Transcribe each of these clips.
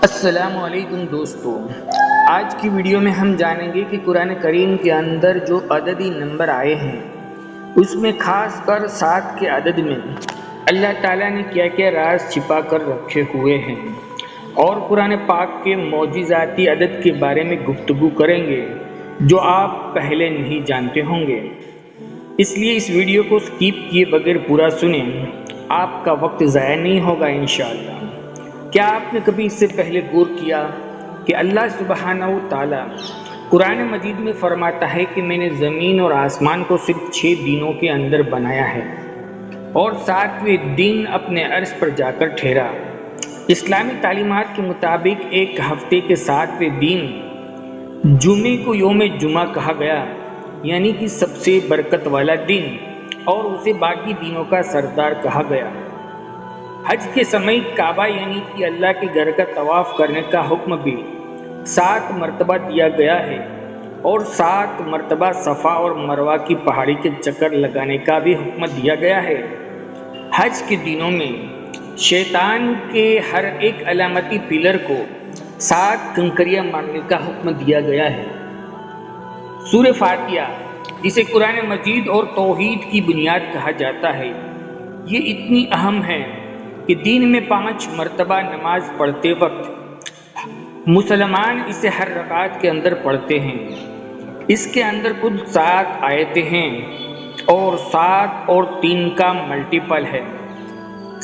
السلام علیکم دوستو، آج کی ویڈیو میں ہم جانیں گے کہ قرآن کریم کے اندر جو عددی نمبر آئے ہیں اس میں خاص کر 7 کے عدد میں اللہ تعالیٰ نے کیا کیا راز چھپا کر رکھے ہوئے ہیں، اور قرآن پاک کے معجزاتی عدد کے بارے میں گفتگو کریں گے جو آپ پہلے نہیں جانتے ہوں گے۔ اس لیے اس ویڈیو کو سکیپ کیے بغیر پورا سنیں، آپ کا وقت ضائع نہیں ہوگا انشاءاللہ۔ کیا آپ نے کبھی اس سے پہلے غور کیا کہ اللہ سبحانہ و تعالی قرآن مجید میں فرماتا ہے کہ میں نے زمین اور آسمان کو صرف 6 دنوں کے اندر بنایا ہے اور 7ویں دن اپنے عرش پر جا کر ٹھہرا۔ اسلامی تعلیمات کے مطابق ایک ہفتے کے 7ویں دن جمعے کو یوم جمعہ کہا گیا، یعنی کہ سب سے برکت والا دن، اور اسے باقی دنوں کا سردار کہا گیا۔ حج کے سمے کعبہ یعنی کہ اللہ کے گھر کا طواف کرنے کا حکم بھی 7 مرتبہ دیا گیا ہے، اور 7 مرتبہ صفا اور مروہ کی پہاڑی کے چکر لگانے کا بھی حکم دیا گیا ہے۔ حج کے دنوں میں شیطان کے ہر ایک علامتی پلر کو 7 کنکریاں مارنے کا حکم دیا گیا ہے۔ سورہ فاتحہ، جسے قرآن مجید اور توحید کی بنیاد کہا جاتا ہے، یہ اتنی اہم ہے کہ دن میں 5 مرتبہ نماز پڑھتے وقت مسلمان اسے ہر رکعت کے اندر پڑھتے ہیں۔ اس کے اندر کل 7 آیتیں ہیں اور 7 اور 3 کا ملٹیپل ہے۔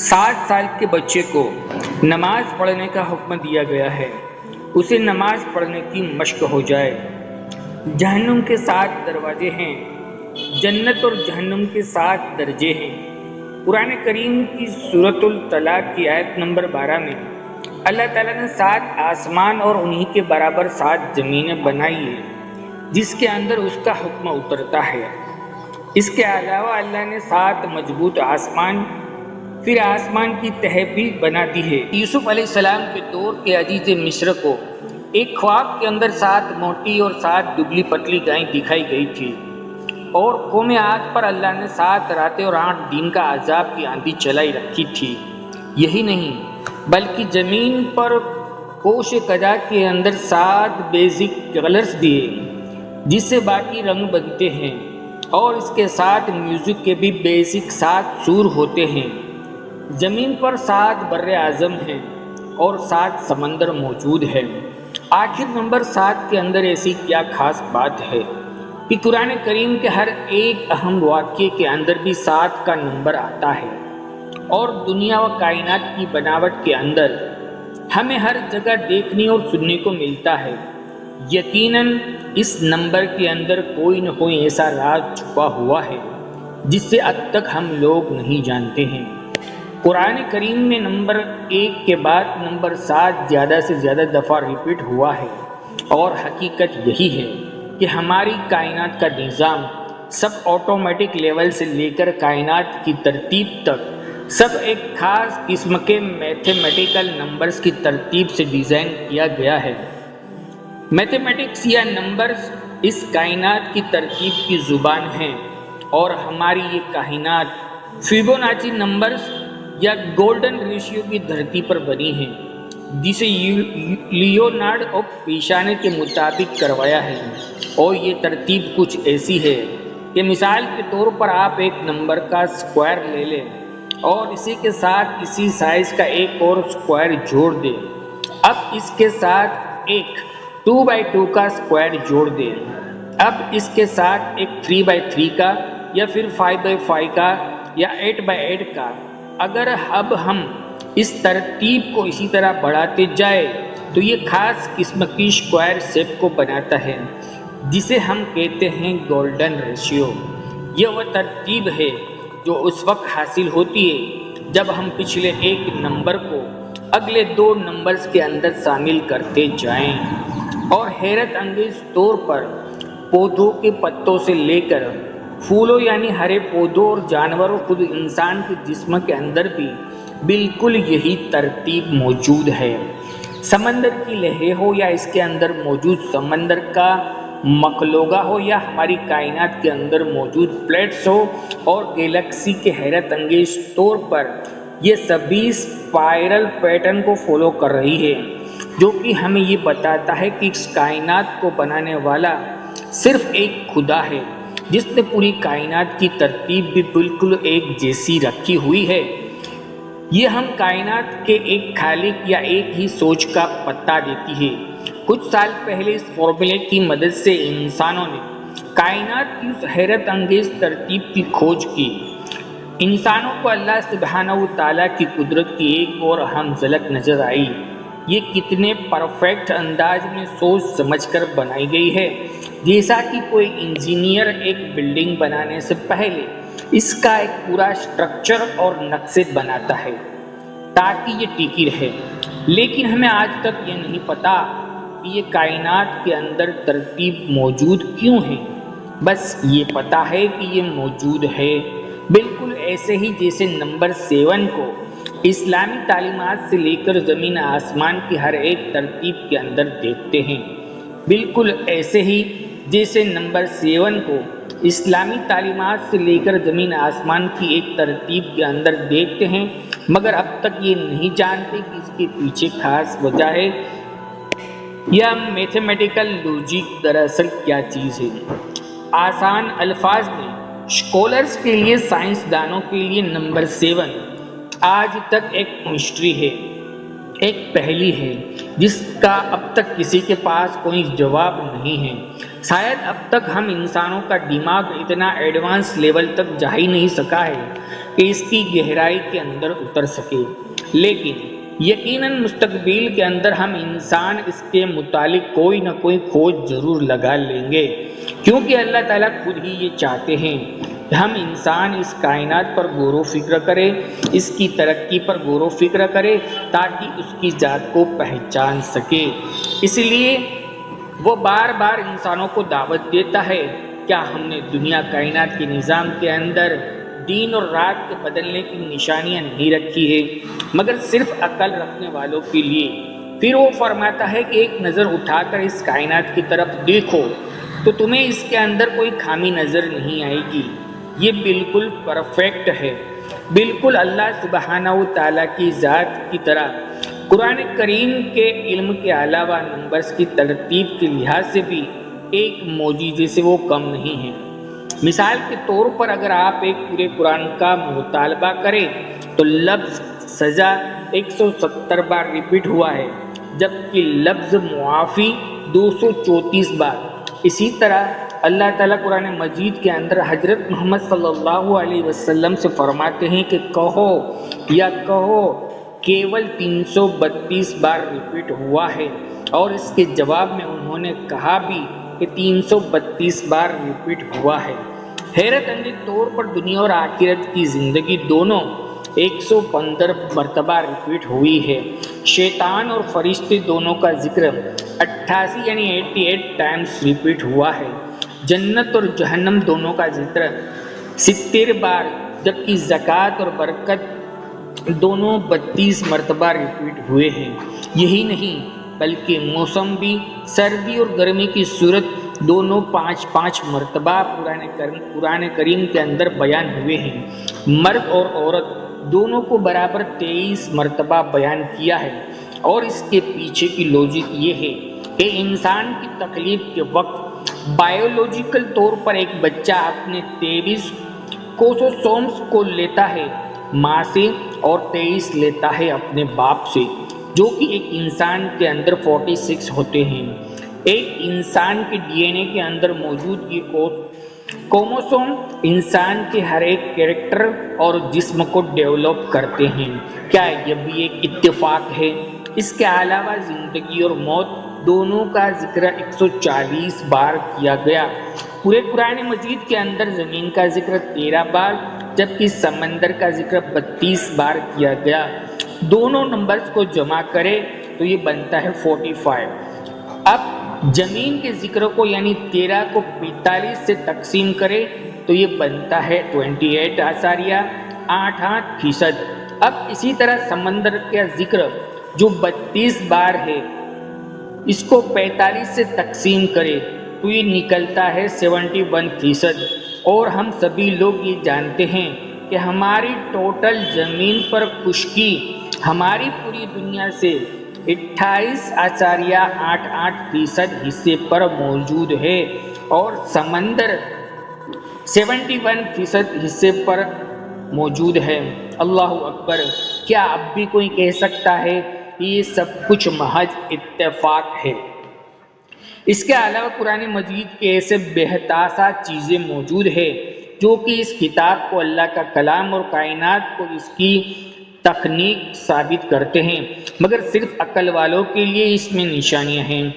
7 سال کے بچے کو نماز پڑھنے کا حکم دیا گیا ہے، اسے نماز پڑھنے کی مشق ہو جائے۔ جہنم کے 7 دروازے ہیں، جنت اور جہنم کے 7 درجے ہیں۔ قرآن کریم کی سورۃ الطلاق کی آیت نمبر 12 میں اللہ تعالیٰ نے 7 آسمان اور انہی کے برابر 7 زمینیں بنائی ہیں جس کے اندر اس کا حکم اترتا ہے۔ اس کے علاوہ اللہ نے 7 مضبوط آسمان، پھر آسمان کی تہہ بھی بنا دی ہے۔ یوسف علیہ السلام کے دور کے عزیز مصر کو ایک خواب کے اندر 7 موٹی اور 7 دبلی پتلی گائیں دکھائی گئی تھی، اور قوم عاد پر اللہ نے 7 راتیں اور 8 دن کا عذاب کی آندھی چلائی رکھی تھی۔ یہی نہیں بلکہ زمین پر کوش قضا کے اندر 7 بیسک کلرز دیے جس سے باقی رنگ بنتے ہیں، اور اس کے ساتھ میوزک کے بھی بیسک 7 سور ہوتے ہیں۔ زمین پر 7 بر اعظم ہیں اور 7 سمندر موجود ہے۔ آخر نمبر 7 کے اندر ایسی کیا خاص بات ہے کہ قرآن کریم کے ہر ایک اہم واقعے کے اندر بھی 7 کا نمبر آتا ہے، اور دنیا و کائنات کی بناوٹ کے اندر ہمیں ہر جگہ دیکھنے اور سننے کو ملتا ہے۔ یقیناً اس نمبر کے اندر کوئی نہ کوئی ایسا راز چھپا ہوا ہے جس سے اب تک ہم لوگ نہیں جانتے ہیں۔ قرآن کریم میں نمبر 1 کے بعد نمبر 7 زیادہ سے زیادہ دفعہ ریپیٹ ہوا ہے، اور حقیقت یہی ہے کہ ہماری کائنات کا نظام سب آٹومیٹک لیول سے لے کر کائنات کی ترتیب تک سب ایک خاص قسم کے میتھمیٹیکل نمبرز کی ترتیب سے ڈیزائن کیا گیا ہے۔ میتھمیٹکس یا نمبرز اس کائنات کی ترتیب کی زبان ہیں، اور ہماری یہ کائنات فیبوناچی نمبرز یا گولڈن ریشیو کی دھرتی پر بنی ہیں، جسے لیونارڈ آف پیشانے کے مطابق کروایا ہے۔ اور یہ ترتیب کچھ ایسی ہے کہ مثال کے طور پر آپ ایک نمبر کا اسکوائر لے لیں اور اسی کے ساتھ اسی سائز کا ایک اور اسکوائر جوڑ دیں۔ اب اس کے ساتھ ایک 2x2 کا اسکوائر جوڑ دیں۔ اب اس کے ساتھ ایک 3x3 کا، یا پھر 5x5 کا، یا 8x8 کا۔ اگر اب ہم اس ترتیب کو اسی طرح بڑھاتے جائیں تو یہ خاص قسم کی اسکوائر شیپ کو بناتا ہے جسے ہم کہتے ہیں گولڈن ریشیو۔ یہ وہ ترتیب ہے جو اس وقت حاصل ہوتی ہے جب ہم پچھلے ایک نمبر کو اگلے 2 نمبرز کے اندر شامل کرتے جائیں، اور حیرت انگیز طور پر پودوں کے پتوں سے لے کر پھولوں یعنی ہرے پودوں اور جانوروں، خود انسان کے جسم کے اندر بھی بالکل یہی ترتیب موجود ہے۔ سمندر کی لہریں ہو یا اس کے اندر موجود سمندر کا مخلوقہ ہو، یا ہماری کائنات کے اندر موجود پلیٹس ہو اور گیلیکسی کے حیرت انگیز طور پر یہ سبھی اسپائرل پیٹرن کو فالو کر رہی ہے۔ جو کہ ہمیں یہ بتاتا ہے کہ اس کائنات کو بنانے والا صرف ایک خدا ہے، جس نے پوری کائنات کی ترتیب بھی بالکل ایک جیسی رکھی ہوئی ہے۔ یہ ہم کائنات کے ایک خالق یا ایک ہی سوچ کا پتہ دیتی ہے۔ کچھ سال پہلے اس فارمولے کی مدد سے انسانوں نے کائنات کی اس حیرت انگیز ترتیب کی کھوج کی۔ انسانوں کو اللہ سبحانہ و تعالیٰ کی قدرت کی ایک اور اہم جھلک نظر آئی۔ یہ کتنے پرفیکٹ انداز میں سوچ سمجھ کر بنائی گئی ہے، جیسا کہ کوئی انجینئر ایک بلڈنگ بنانے سے پہلے اس کا ایک پورا سٹرکچر اور نقشے بناتا ہے تاکہ یہ ٹکی رہے۔ لیکن ہمیں آج تک یہ نہیں پتا کہ یہ کائنات کے اندر ترتیب موجود کیوں ہے۔ بس یہ پتا ہے کہ یہ موجود ہے، بالکل ایسے ہی جیسے نمبر 7 کو اسلامی تعلیمات سے لے کر زمین آسمان کی ہر ایک ترتیب کے اندر دیکھتے ہیں۔ بالکل ایسے ہی جیسے نمبر 7 کو اسلامی تعلیمات سے لے کر زمین آسمان کی ایک ترتیب کے اندر دیکھتے ہیں، مگر اب تک یہ نہیں جانتے کہ اس کے پیچھے خاص وجہ ہے یا میتھمیٹیکل لاجک دراصل کیا چیز ہے۔ آسان الفاظ میں اسکالرز کے لیے، سائنسدانوں کے لیے نمبر 7 آج تک ایک مسٹری ہے، ایک پہلی ہے جس کا اب تک کسی کے پاس کوئی جواب نہیں ہے۔ شاید اب تک ہم انسانوں کا دماغ اتنا ایڈوانس لیول تک جا ہی نہیں سکا ہے کہ اس کی گہرائی کے اندر اتر سکے، لیکن یقیناً مستقبل کے اندر ہم انسان اس کے متعلق کوئی نہ کوئی کھوج ضرور لگا لیں گے، کیونکہ اللہ تعالیٰ خود ہی یہ چاہتے ہیں کہ ہم انسان اس کائنات پر غور و فکر کرے، اس کی ترقی پر غور و فکر کرے تاکہ اس کی ذات کو پہچان سکے۔ اس لیے وہ بار بار انسانوں کو دعوت دیتا ہے، کیا ہم نے دنیا کائنات کے نظام کے اندر دن اور رات کے بدلنے کی نشانیاں نہیں رکھی ہے، مگر صرف عقل رکھنے والوں کے لیے؟ پھر وہ فرماتا ہے کہ ایک نظر اٹھا کر اس کائنات کی طرف دیکھو تو تمہیں اس کے اندر کوئی خامی نظر نہیں آئے گی، یہ بالکل پرفیکٹ ہے، بالکل اللہ سبحانہ و تعالیٰ کی ذات کی طرح۔ قرآن کریم کے علم کے علاوہ نمبرز کی ترتیب کے لحاظ سے بھی ایک معجزے سے وہ کم نہیں ہے۔ مثال کے طور پر اگر آپ ایک پورے قرآن کا مطالبہ کریں تو لفظ سزا 170 بار ریپیٹ ہوا ہے، جبکہ لفظ معافی 234 بار۔ اسی طرح اللہ تعالیٰ قرآن مجید کے اندر حضرت محمد صلی اللہ علیہ وسلم سے فرماتے ہیں کہ کہو کیول 332 بار ریپیٹ ہوا ہے، اور اس کے جواب میں انہوں نے کہا بھی کہ 332 بار ریپیٹ ہوا ہے۔ حیرت انگیز طور پر دنیا اور آخرت کی زندگی دونوں 115 مرتبہ ریپیٹ ہوئی ہے۔ شیطان اور فرشتے دونوں کا ذکر 88 یعنی 88 ٹائمز ریپیٹ ہوا ہے۔ جنت اور جہنم دونوں کا ذکر 70 بار، جبکہ زکوٰۃ اور برکت دونوں 32 مرتبہ ریپیٹ ہوئے ہیں۔ یہی نہیں بلکہ موسم بھی، سردی اور گرمی کی صورت دونوں 5 مرتبہ قرآن کریم کے اندر بیان ہوئے ہیں۔ مرد اور عورت دونوں کو برابر 23 مرتبہ بیان کیا ہے، اور اس کے پیچھے کی لاجک یہ ہے کہ انسان کی تخلیق کے وقت بایولوجیکل طور پر ایک بچہ اپنے 23 کروموسومز کو لیتا ہے ماں سے اور 23 لیتا ہے اپنے باپ سے، جو کہ ایک انسان کے اندر 46 ہوتے ہیں۔ ایک انسان کے ڈی این اے کے اندر موجود یہ کروموسوم انسان کے ہر ایک کیریکٹر اور جسم کو ڈیولپ کرتے ہیں۔ کیا یہ بھی ایک اتفاق ہے؟ اس کے علاوہ زندگی اور موت دونوں کا ذکر 140 بار کیا گیا۔ پورے قرآن مجید کے اندر زمین کا ذکر 13 بار، جبکہ سمندر کا ذکر 32 بار کیا گیا۔ دونوں نمبرز کو جمع کرے تو یہ بنتا ہے 45۔ اب زمین کے ذکر کو یعنی 13 کو 45 سے تقسیم کرے تو یہ بنتا ہے 28.88%۔ اب اسی طرح سمندر کا ذکر جو 32 بار ہے، اس کو 45 سے تقسیم کرے تو یہ نکلتا ہے 71%۔ اور ہم سبھی لوگ یہ جانتے ہیں کہ ہماری ٹوٹل زمین پر خشکی ہماری پوری دنیا سے 28.88% حصے پر موجود ہے اور سمندر 71% حصے پر موجود ہے۔ اللہ اکبر! کیا اب بھی کوئی کہہ سکتا ہے کہ یہ سب کچھ محض اتفاق ہے؟ اس کے علاوہ قرآن مجید کے ایسے بہتاسا چیزیں موجود ہیں جو کہ اس کتاب کو اللہ کا کلام اور کائنات کو اس کی تخلیق ثابت کرتے ہیں، مگر صرف عقل والوں کے لیے اس میں نشانیاں ہیں۔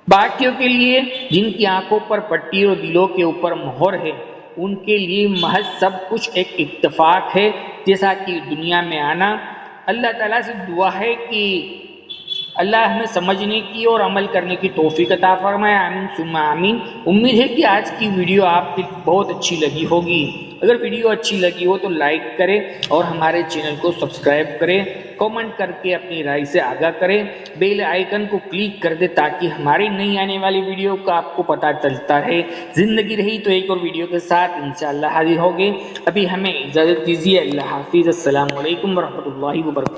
باقیوں کے لیے جن کی آنکھوں پر پٹی اور دلوں کے اوپر مہر ہے، ان کے لیے محض سب کچھ ایک اتفاق ہے، جیسا کہ دنیا میں آنا۔ اللہ تعالیٰ سے دعا ہے کہ اللہ ہمیں سمجھنے کی اور عمل کرنے کی توفیق عطا فرمائے، آمین ثم آمین۔ امید ہے کہ آج کی ویڈیو آپ کو بہت اچھی لگی ہوگی۔ اگر ویڈیو اچھی لگی ہو تو لائک کریں اور ہمارے چینل کو سبسکرائب کریں، کامنٹ کر کے اپنی رائے سے آگاہ کریں، بیل آئیکن کو کلک کر دیں تاکہ ہماری نئی آنے والی ویڈیو کا آپ کو پتہ چلتا رہے۔ زندگی رہی تو ایک اور ویڈیو کے ساتھ انشاءاللہ حاضر ہوگے۔ ابھی ہمیں اجازت دیجیے، اللہ حافظ، السلام علیکم ورحمۃ اللہ وبرکاتہ۔